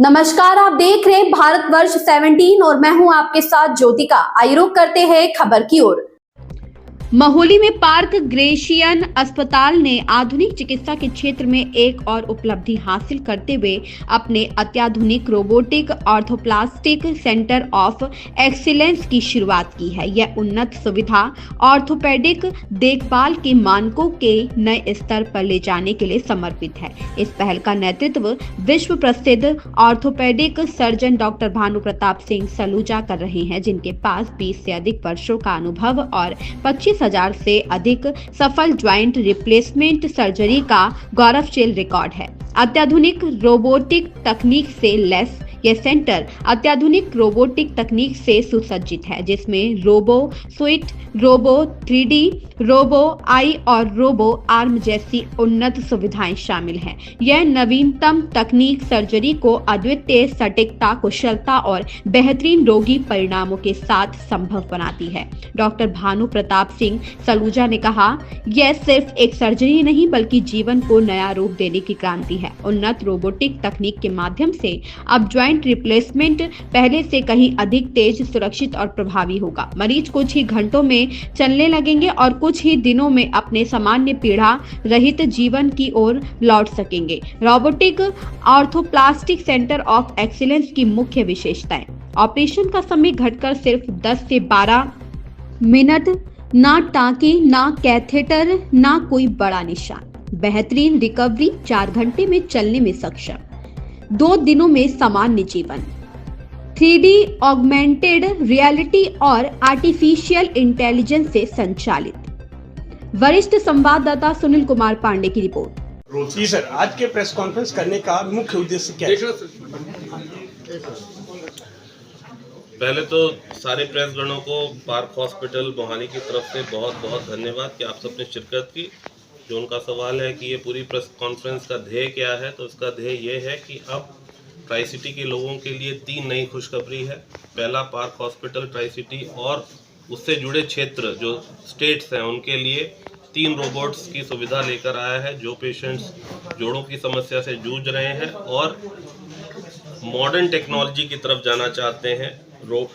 नमस्कार, आप देख रहे हैं भारतवर्ष 17 और मैं हूं आपके साथ ज्योतिका। आइए रुक करते हैं खबर की ओर। महोली में पार्क ग्रेशियन अस्पताल ने आधुनिक चिकित्सा के क्षेत्र में एक और उपलब्धि हासिल करते हुए अपने अत्याधुनिक रोबोटिक ऑर्थोप्लास्टिक सेंटर ऑफ एक्सीलेंस की शुरुआत की है। यह उन्नत सुविधा ऑर्थोपेडिक देखभाल के मानकों के नए स्तर पर ले जाने के लिए समर्पित है। इस पहल का नेतृत्व विश्व प्रसिद्ध orthopaedic surgeon doctor Bhanu Pratap Singh Saluja कर रहे हैं, जिनके पास 20 से अधिक वर्षों का अनुभव और 25,000 से अधिक सफल ज्वाइंट रिप्लेसमेंट सर्जरी का गौरवशाली रिकॉर्ड है। अत्याधुनिक रोबोटिक तकनीक से लैस यह सेंटर अत्याधुनिक रोबोटिक तकनीक से सुसज्जित है, जिसमें रोबो स्विट, रोबो 3D, रोबो आई और रोबो आर्म जैसी उन्नत सुविधाएं शामिल हैं। यह नवीनतम तकनीक सर्जरी को अद्वितीय सटीकता, कुशलता और बेहतरीन रोगी परिणामों के साथ संभव बनाती है। डॉक्टर भानु प्रताप सिंह सलूजा ने कहा, यह सिर्फ एक सर्जरी नहीं बल्कि जीवन को नया रूप देने की क्रांति है। उन्नत रोबोटिक तकनीक के माध्यम से अब ज्वाइंट रिप्लेसमेंट पहले से कहीं अधिक तेज, सुरक्षित और प्रभावी होगा। मरीज कुछ ही घंटों में चलने लगेंगे और कुछ ही दिनों में अपने सामान्य पीड़ा रहित जीवन की ओर लौट सकेंगे। रोबोटिक ऑर्थोप्लास्टिक सेंटर ऑफ एक्सीलेंस की मुख्य विशेषताएं: ऑपरेशन का समय घटकर सिर्फ 10 से 12 मिनट, ना टाँके, ना कैथेटर, ना कोई बड़ा निशान। बेहतरीन रिकवरी, 4 घंटे में चलने में सक्षम, 2 दिनों में सामान्य जीवन। 3D ऑगमेंटेड रियलिटी और आर्टिफिशियल इंटेलिजेंस से संचालित। वरिष्ठ संवाददाता सुनील कुमार पांडे की रिपोर्ट। जी सर, आज के प्रेस कॉन्फ्रेंस करने का मुख्य उद्देश्य क्या है? पहले तो सारे प्रेस गणों को पार्क हॉस्पिटल मोहाली की तरफ से बहुत बहुत धन्यवाद कि आप सबने शिरकत की। जो उनका सवाल है कि ये पूरी प्रेस कॉन्फ्रेंस का ध्येय क्या है, तो उसका ध्येय ये है कि अब ट्राई सिटी के लोगों के लिए 3 नई खुशखबरी है। पहला, पार्क हॉस्पिटल ट्राई सिटी और उससे जुड़े क्षेत्र जो स्टेट्स हैं उनके लिए 3 रोबोट्स की सुविधा लेकर आया है। जो पेशेंट्स जोड़ों की समस्या से जूझ रहे हैं और मॉडर्न टेक्नोलॉजी की तरफ जाना चाहते हैं,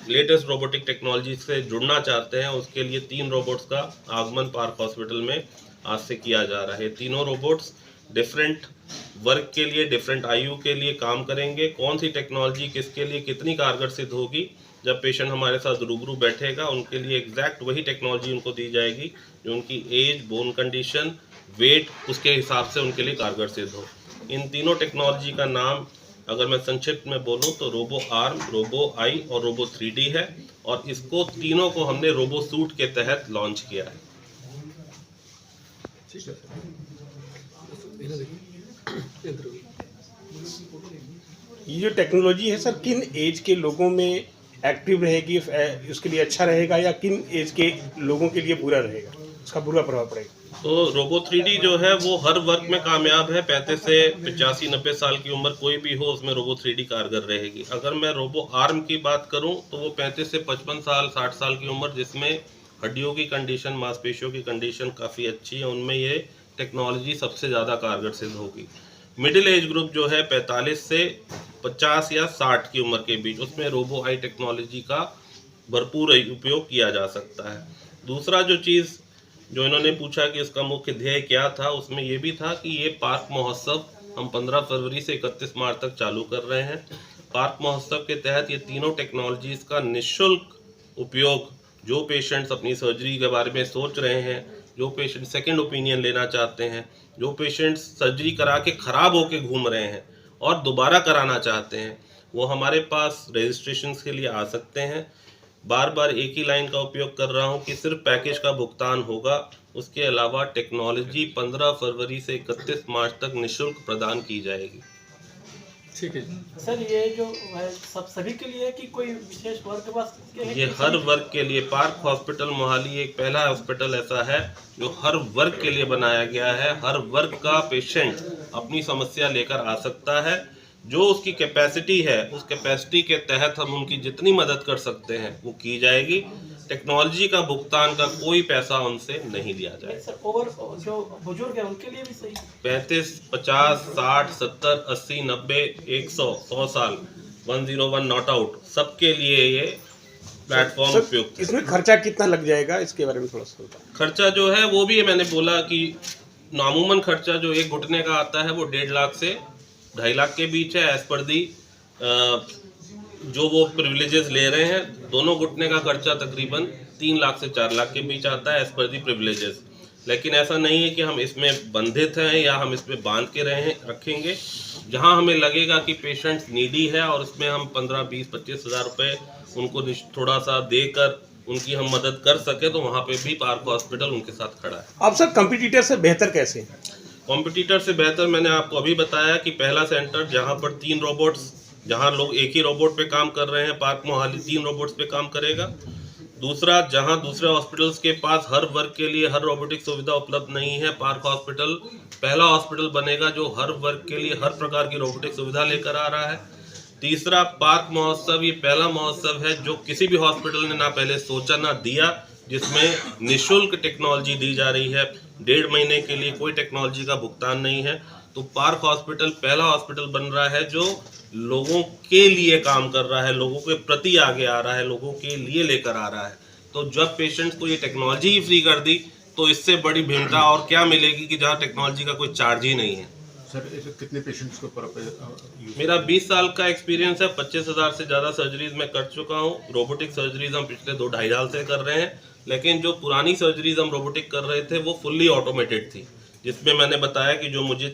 लेटेस्ट रोबोटिक टेक्नोलॉजी से जुड़ना चाहते हैं, उसके लिए 3 रोबोट्स का आगमन पार्क हॉस्पिटल में आज से किया जा रहा है। तीनों रोबोट्स डिफरेंट वर्क के लिए, डिफरेंट आयु के लिए काम करेंगे। कौन सी टेक्नोलॉजी किसके लिए कितनी कारगर सिद्ध होगी, जब पेशेंट हमारे साथ रूबरू बैठेगा उनके लिए एग्जैक्ट वही टेक्नोलॉजी उनको दी जाएगी जो उनकी एज, बोन कंडीशन, वेट, उसके हिसाब से उनके लिए कारगर सिद्ध हो। इन तीनों टेक्नोलॉजी का नाम अगर मैं संक्षिप्त में बोलूं तो रोबो आर्म, रोबो आई और रोबो 3D है, और इसको तीनों को हमने रोबो सूट के तहत लॉन्च किया है। ये जो टेक्नोलॉजी है सर, किन एज के लोगों में एक्टिव रहेगी, उसके लिए अच्छा रहेगा, या किन एज के लोगों के लिए बुरा रहेगा, उसका बुरा प्रभाव पड़ेगा? तो रोबो 3D जो है वो हर वर्ग में कामयाब है। 35 से 85-90 साल की उम्र कोई भी हो, उसमें रोबो 3D कारगर रहेगी। अगर मैं रोबो आर्म की बात करूं तो वो 35 से 55 साल, 60 साल की उम्र जिसमें हड्डियों की कंडीशन, मांसपेशियों की कंडीशन काफ़ी अच्छी है, उनमें ये टेक्नोलॉजी सबसे ज़्यादा कारगर सिद्ध होगी। मिडिल एज ग्रुप जो है 45 से 50 या 60 की उम्र के बीच, उसमें रोबो आई टेक्नोलॉजी का भरपूर उपयोग किया जा सकता है। दूसरा जो चीज़ जो इन्होंने पूछा कि इसका मुख्य ध्येय क्या था, उसमें ये भी था कि ये पार्क महोत्सव हम 15 फरवरी से 31 मार्च तक चालू कर रहे हैं। पार्क महोत्सव के तहत ये तीनों टेक्नोलॉजीज़ का निःशुल्क उपयोग, जो पेशेंट्स अपनी सर्जरी के बारे में सोच रहे हैं, जो पेशेंट सेकंड ओपिनियन लेना चाहते हैं, जो पेशेंट्स सर्जरी करा के ख़राब होके घूम रहे हैं और दोबारा कराना चाहते हैं, वो हमारे पास रजिस्ट्रेशन के लिए आ सकते हैं। बार बार एक ही लाइन का उपयोग कर रहा हूँ कि सिर्फ पैकेज का भुगतान होगा, उसके अलावा टेक्नोलॉजी 15 फरवरी से 31 मार्च तक निःशुल्क प्रदान की जाएगी। ठीक है सर, ये जो है सब सभी के लिए है कि कोई विशेष वर्ग के पास है? ये हर वर्ग के लिए। पार्क हॉस्पिटल मोहाली एक पहला हॉस्पिटल ऐसा है जो हर वर्ग के लिए बनाया गया है। हर वर्ग का पेशेंट अपनी समस्या लेकर आ सकता है। जो उसकी कैपेसिटी है, उस कैपेसिटी के तहत हम उनकी जितनी मदद कर सकते हैं वो की जाएगी। टेक्नोलॉजी का भुगतान का कोई पैसा उनसे नहीं लिया जाए। सर ओवर जो बुजुर्ग है उनके लिए भी सही 35, 50, 60, 70, 80, 90, 100 साल 101 नॉट आउट सबके लिए ये प्लेटफॉर्म सर, उपयुक्त है। इसमें खर्चा कितना लग जाएगा, इसके बारे में थोड़ा सा बताएं। खर्चा जो है वो भी मैंने बोला कि नामूमन खर्चा जो एक घुटने का आता है वो 1.5 लाख से 2.5 लाख के बीच है। एज पर दी जो वो प्रिविलेजेस ले रहे हैं, दोनों घुटने का खर्चा तकरीबन 3 लाख से 4 लाख के बीच आता है एज पर दी प्रिविलेजेस। लेकिन ऐसा नहीं है कि हम इसमें बंधित हैं या हम इसमें बांध के रखेंगे। जहां हमें लगेगा कि पेशेंट्स नीडी है और उसमें हम 15, 20, 25 हज़ार रुपये उनको थोड़ा सा देकर उनकी हम मदद कर सके तो वहाँ पे भी पार्क हॉस्पिटल उनके साथ खड़ा है। अब सर कंपटीटर से बेहतर कैसे हैं? कॉम्पिटिटर से बेहतर मैंने आपको अभी बताया कि पहला सेंटर जहाँ पर 3 रोबोट्स, जहाँ लोग एक ही रोबोट पे काम कर रहे हैं, पार्क मोहाली 3 रोबोट्स पे काम करेगा। दूसरा, जहाँ दूसरे हॉस्पिटल्स के पास हर वर्ग के लिए हर रोबोटिक सुविधा उपलब्ध नहीं है, पार्क हॉस्पिटल पहला हॉस्पिटल बनेगा जो हर वर्ग के लिए हर प्रकार की रोबोटिक सुविधा लेकर आ रहा है। तीसरा, पार्क महोत्सव ये पहला महोत्सव है जो किसी भी हॉस्पिटल ने ना पहले सोचा ना दिया, जिसमें निःशुल्क टेक्नोलॉजी दी जा रही है। 1.5 महीने के लिए कोई टेक्नोलॉजी का भुगतान नहीं है। तो पार्क हॉस्पिटल पहला हॉस्पिटल बन रहा है जो लोगों के लिए काम कर रहा है, लोगों के प्रति आगे आ रहा है, लोगों के लिए लेकर आ रहा है। तो जब पेशेंट्स को ये टेक्नोलॉजी ही फ्री कर दी तो इससे बड़ी भिन्नता और क्या मिलेगी कि जहाँ टेक्नोलॉजी का कोई चार्ज ही नहीं है। सर कितने पेशेंट्स को मेरा 20 साल का एक्सपीरियंस है, 25,000 से ज़्यादा सर्जरीज मैं कर चुका हूँ। रोबोटिक सर्जरीज हम पिछले 2-2.5 साल से कर रहे हैं, लेकिन जो पुरानी सर्जरीज हम रोबोटिक कर रहे थे वो फुल्ली ऑटोमेटेड थी, जिसमें मैंने बताया कि जो मुझे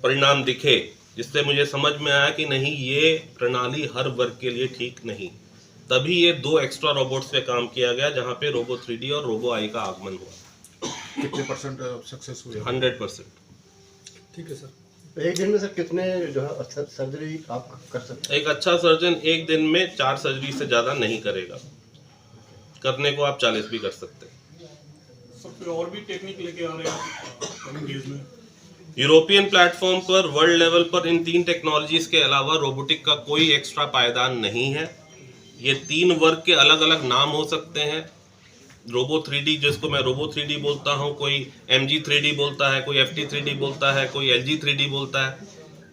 परिणाम दिखे, जिससे मुझे समझ में आया कि नहीं ये प्रणाली हर वर्ग के लिए ठीक नहीं, तभी ये 2 एक्स्ट्रा रोबोट्स पे काम किया गया जहाँ पे रोबो 3D और रोबो आई का आगमन हुआ। कितने परसेंट सक्सेस हुए? 100%। ठीक है सर। एक दिन में सर कितने जो है सर्जरी आप कर सकते हैं? एक अच्छा सर्जन एक दिन में 4 सर्जरी से ज़्यादा नहीं करेगा, करने को आप 40 भी कर सकते हैं। सब फिर और भी टेक्निक लेके आ रहे हैं यूरोपियन प्लेटफॉर्म पर वर्ल्ड लेवल पर इन 3 टेक्नोलॉजीज के अलावा रोबोटिक का कोई एक्स्ट्रा पायदान नहीं है। ये 3 वर्ग के अलग अलग नाम हो सकते हैं। रोबो 3D जिसको मैं रोबो 3D बोलता हूँ, कोई MG 3D बोलता है, कोई FT 3D बोलता है, कोई LG 3D बोलता है।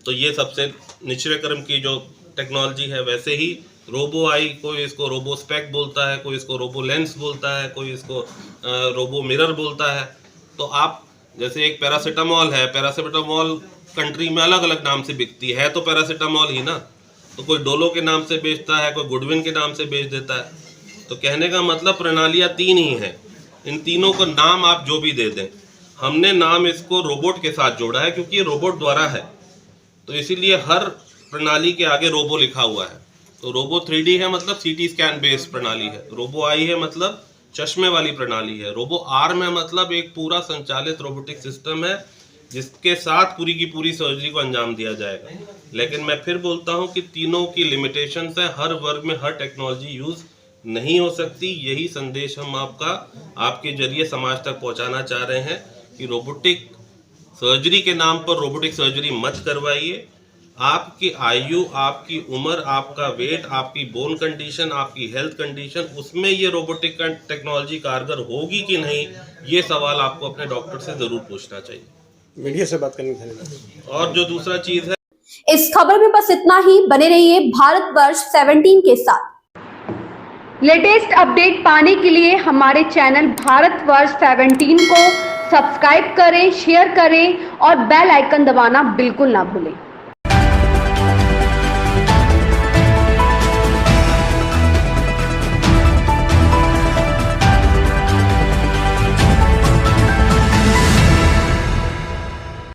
तो ये सबसे निचले क्रम की जो टेक्नोलॉजी है। वैसे ही रोबो आई, कोई इसको रोबो स्पेक बोलता है, कोई इसको रोबो लेंस बोलता है, कोई इसको रोबो मिरर बोलता है। तो आप जैसे एक पैरासीटामॉल है, पैरासीटामॉल कंट्री में अलग अलग नाम से बिकती है तो पैरासीटामॉल ही ना, तो कोई डोलो के नाम से बेचता है, कोई गुडविन के नाम से बेच देता है। तो कहने का मतलब प्रणालियाँ 3 ही हैं, इन तीनों को नाम आप जो भी दे दें। हमने नाम इसको रोबोट के साथ जोड़ा है क्योंकि ये रोबोट द्वारा है, तो इसीलिए हर प्रणाली के आगे रोबो लिखा हुआ है। तो रोबो 3D है मतलब CT स्कैन बेस्ड प्रणाली है, रोबो आई है मतलब चश्मे वाली प्रणाली है, रोबो आर्म है मतलब एक पूरा संचालित रोबोटिक सिस्टम है जिसके साथ पूरी की पूरी सर्जरी को अंजाम दिया जाएगा। लेकिन मैं फिर बोलता हूँ कि तीनों की लिमिटेशंस है, हर वर्ग में हर टेक्नोलॉजी यूज़ नहीं हो सकती। यही संदेश हम आपके जरिए समाज तक पहुँचाना चाह रहे हैं कि रोबोटिक सर्जरी के नाम पर रोबोटिक सर्जरी मत करवाइए। आपकी आयु, आपकी उम्र, आपका वेट, आपकी बोन कंडीशन, आपकी हेल्थ कंडीशन, उसमें ये रोबोटिक टेक्नोलॉजी कारगर होगी कि नहीं, ये सवाल आपको अपने डॉक्टर से जरूर पूछना चाहिए। मीडिया से बात करने के लिए। और जो दूसरा चीज है, इस खबर में बस इतना ही। बने रहिए भारतवर्ष 17 के साथ। लेटेस्ट अपडेट पाने के लिए हमारे चैनल भारतवर्ष 17 को सब्सक्राइब करें, शेयर करें और बेल आइकन दबाना बिल्कुल ना भूलें।